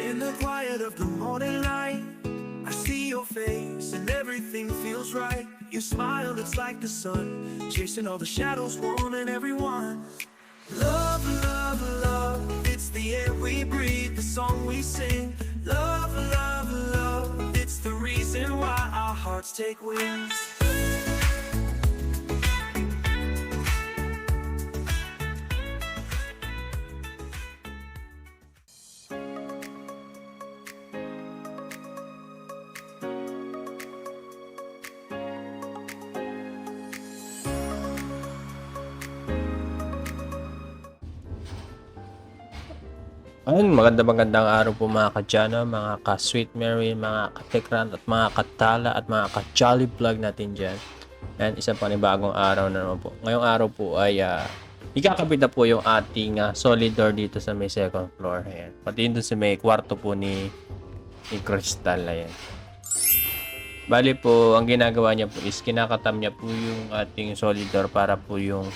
In the quiet of the morning light, I see your face and everything feels right. You smile, it's like the sun, chasing all the shadows, warming everyone. Love, love, love, it's the air we breathe, the song we sing. Love, love, love, it's the reason why our hearts take wings. Ayun, magandang araw po mga kadyano, mga ka-Sweet Mary, mga ka-Tekran at mga katala at mga ka-Jolly Vlog natin dyan. Yan, isang panibagong araw na naman po. Ngayong araw po ay ikakabit na po yung ating solid door dito sa may second floor. Ayan. Pati doon sa may kwarto po ni Crystal. Ayan. Bali po, ang ginagawa niya po is kinakatam niya po yung ating solid door para po yung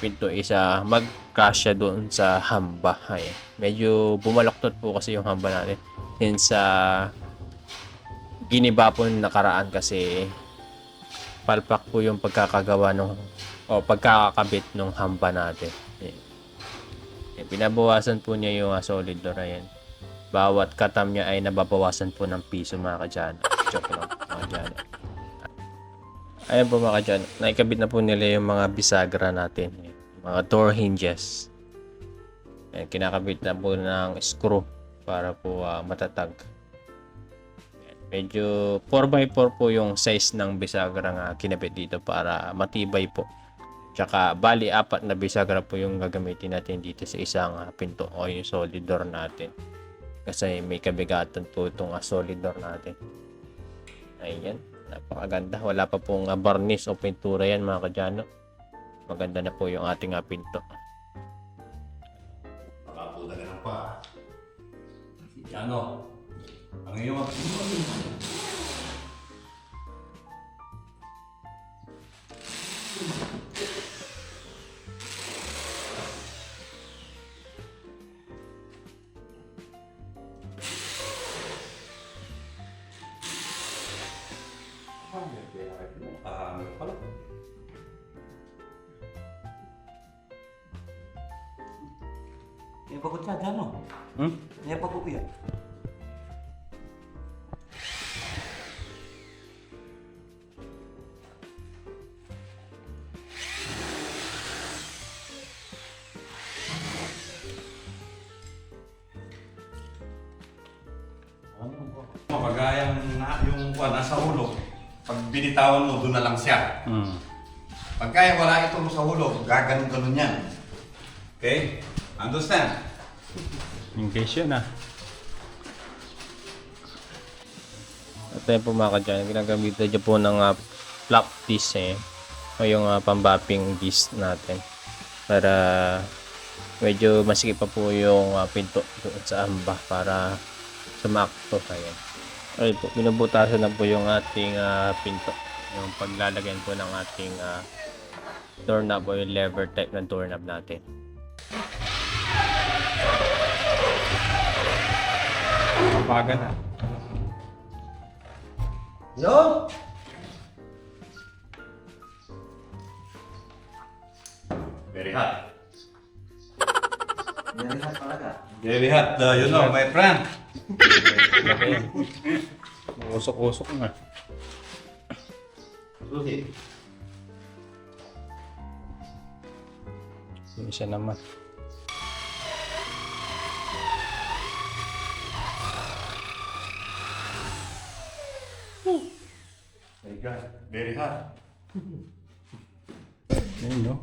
pinto isa magkasya doon sa hamba. Ayan. Medyo bumaloktot po kasi yung hamba natin since giniba po nakaraan kasi palpak po yung pagkakagawa o pagkakakabit ng hamba natin. Ayan. Pinabawasan po niya yung solid door. Ayan. Bawat katam niya ay nababawasan po ng piso mga kadyano. Joke lang mga kadyano. Ayan po mga kadyano, naikabit na po nila yung mga bisagra natin, mga door hinges. Ayan, kinakabit na po ng screw para po matatag. Ayan, medyo 4x4 po yung size ng bisagra nga kinabit dito para matibay po. Tsaka bali 4 na bisagra po yung gagamitin natin dito sa isang pinto o yung solid door natin. Kasi may kabigatan po itong solid door natin. Ayan. Napakaganda. Wala pa pong varnish o pintura yan mga kadyano. Maganda na po yung ating pinto. Makaputa ka ng pa. Ano? Ang iyong pala. Ini pagod siya, gano? Ini pagod yan. Mapagayang na yung nasa hulog. Pag binitawan mo, doon na lang siya. Pag kaya wala ito sa hulog, gaganon-ganon yan. Okay? Understand? In case yun At ayun po mga kadyano, ginagamitan dyan po ng flap disc o yung pambapping disc natin para medyo masikip pa po yung pinto doon sa amba para sumakto. Ayan. Ayun po, binubutasan na po yung ating pinto, yung paglalagyan po ng ating doorknob o yung lever type ng doorknob natin. Papagan na. Yo! Very hot. Very hot talaga. Very hot, you know, my friend. Usok-usok na. Susi. Yung isa naman. My God, very hot. Ayun no.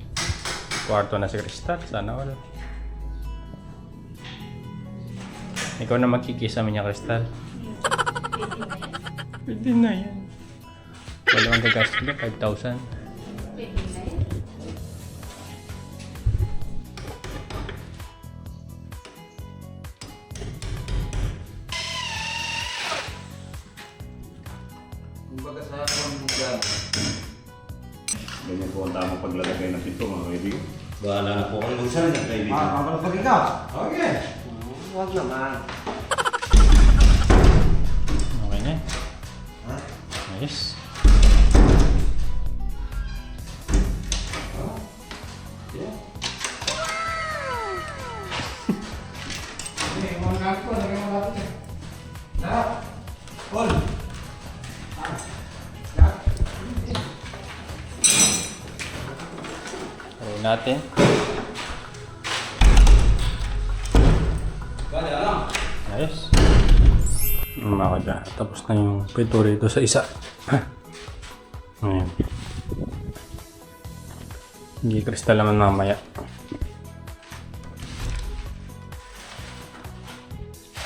Kwarto na si Crystal. Sana all. Ikaw na magkikisama niya, Crystal. Pwede na yan. Wala ang gagastos niya, 5,000. Kumbaga sa akong lugar. Ganyan po ang tamang paglalagay ng pinto, mga kaibigan. Bahala na po kayo kung saan yan, kaibigan. Kapag ikaw? Okay. Huwag naman. na. Ha? Ayos. Yeah. Paul! Try natin. Ganda lang. Ayos. Mga kadya, tapos na yung pinto rito sa isa. Ayan. Hindi kristal naman mamaya.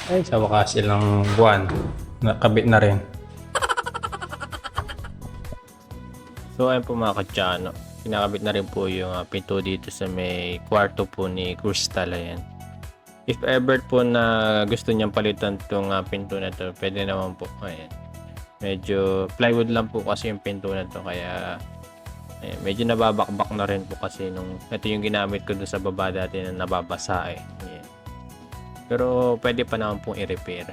Ay, sa wakas ilang buwan. Nakabit na rin. So ayun po mga kadyano. Kinakabit na rin po yung pinto dito sa may kwarto po ni Crystal. Ayan. If ever po na gusto niyang palitan itong pinto na to, pwede naman po. Ayan. Medyo plywood lang po kasi yung pinto na to, kaya ayan, medyo nababakbak na rin po kasi nung ito yung ginamit ko doon sa baba dati na nababasa eh. Ayan. Pero pwede pa naman pong i-repair.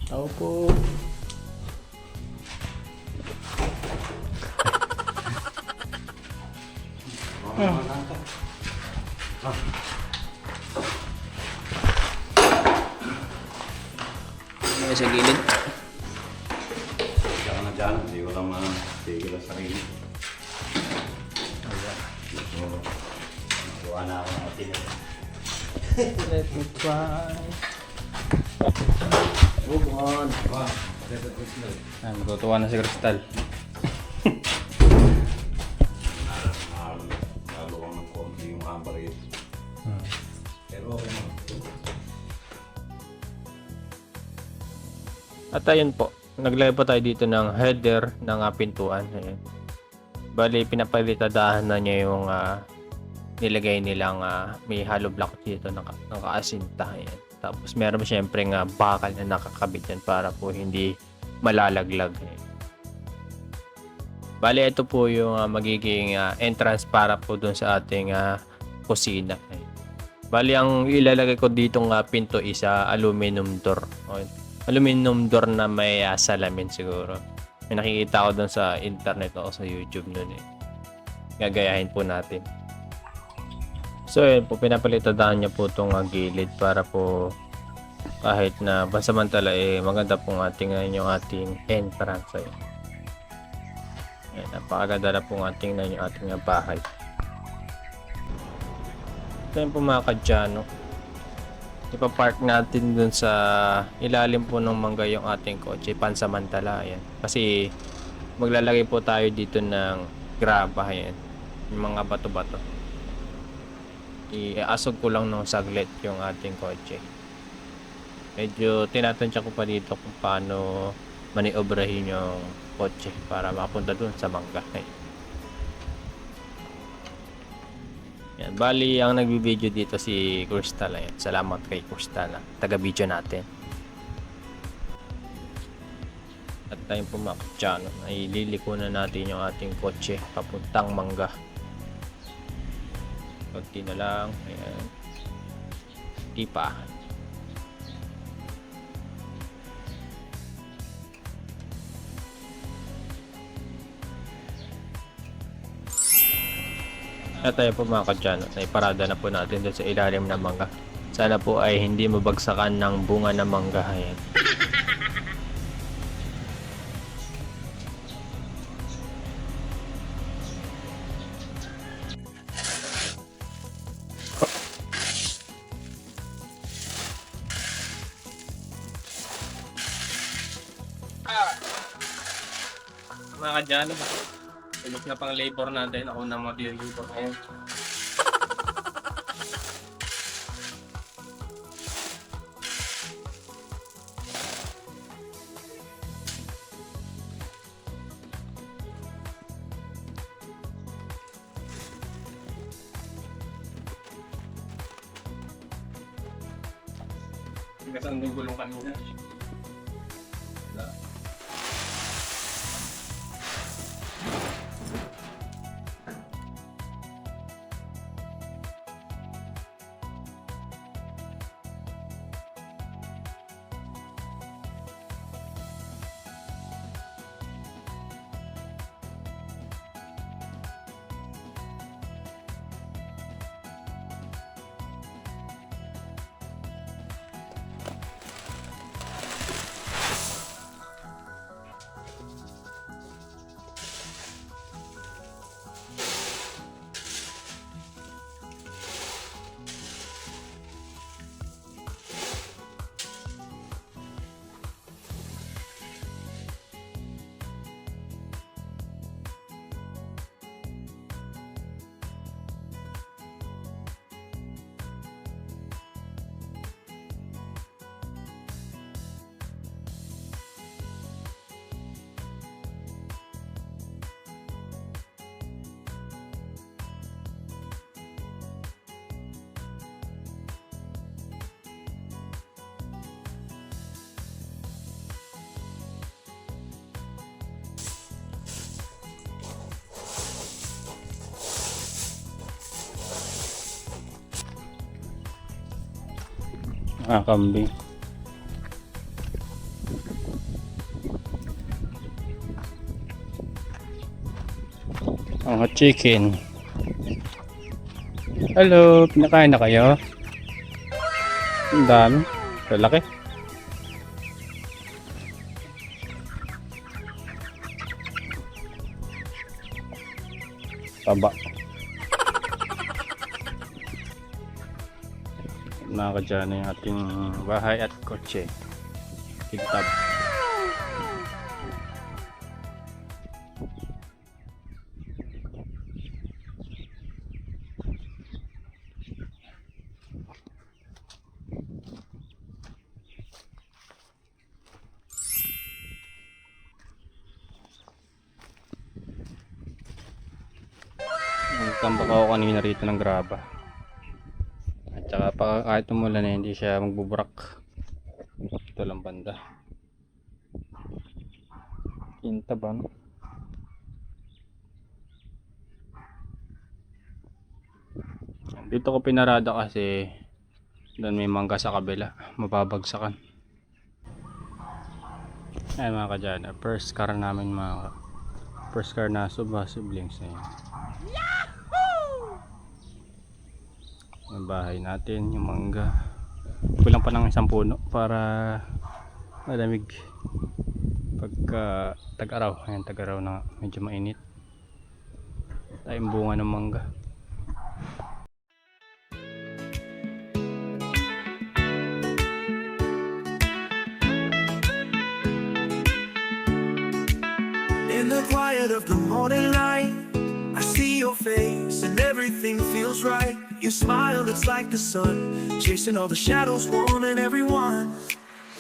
Tao po. May sa gilid. Diyan na dyan, hindi ko lang matigil ang sarili. So, nagawa na ako ng matigil. Let me try. Move on! Magtutuwa na si Crystal. Lalo kang ng konti yung hammer rito. Pero okay naman. At ayun po, naglagay po tayo dito ng header ng pintuan. Ayan. Bali, pinapalitadahan na niya yung nilagay nilang may hollow block dito ng nakaasinta. Ayan. Tapos meron syempre nga bakal na nakakabit yan para po hindi malalaglag. Ayan. Bali, ito po yung magiging entrance para po dun sa ating kusina. Ayan. Bali, ang ilalagay ko ditong pinto is aluminum door. Okay. Aluminum door na may salamin siguro. May nakikita ko doon sa internet o sa YouTube noon eh. Gagayahin po natin. So yun po, pinapalitadaan niya po itong gilid para po kahit na pansamantala eh maganda pong yung ating entrance. Ayan, napakaganda na pong ating bahay. Ito yun po mga kadyano. Ipapark natin dun sa ilalim po ng mangga yung ating kotse pansamantala. Ayan. Kasi maglalagay po tayo dito ng graba. Ayan. Yung mga bato-bato. Iasog ko lang ng saglit yung ating kotse. Medyo tinatansya ko pa dito kung paano maniobrahin yung kotse para makapunta dun sa mangga. Ayan. Yan, bali ang nagbibideo dito si Crystal. Ayan. Salamat kay Crystal, taga-video natin. At tayo po mga kadyano, ay liliko na natin yung ating kotse papuntang mangga. Kunti na lang. Ayan. Di pa. At tayo po mga kadyano, naiparada na po natin doon sa ilalim ng mangga. Sana po ay hindi mabagsakan ng bunga ng mangga. Ayan. Mga kadyano, tulog na pang labor natin. Ako na mag-labor ngayon. Sigasan yung gulong kanina. Kambing. Mga chicken. Hello, pinakain na kayo? Ang dami. Lalaki. Taba. Nakakadya na yung ating bahay at kotse. Tigtab. Nagtambak ako kanina rito ng graba. At saka pa kahit umulan eh, hindi siya magbuburak. Ito lang banda. Kinta ba no? Dito ko pinarada kasi doon may mangga sa kabila. Mababagsakan. Ay mga kadyana, first car namin mga first car na Suba siblings na yan. Yung bahay natin, yung mangga. Kulang pa ng isang puno para malamig pagka tag-araw. Ayan, tag-araw na medyo mainit. Tayong bunga ng mangga. In the quiet of the morning light, I see your face and everything feels right. You smile, it's like the sun, chasing all the shadows, warming everyone.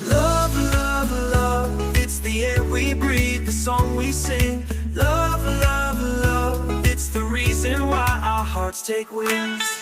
Love, love, love, it's the air we breathe, the song we sing. Love, love, love, it's the reason why our hearts take wings.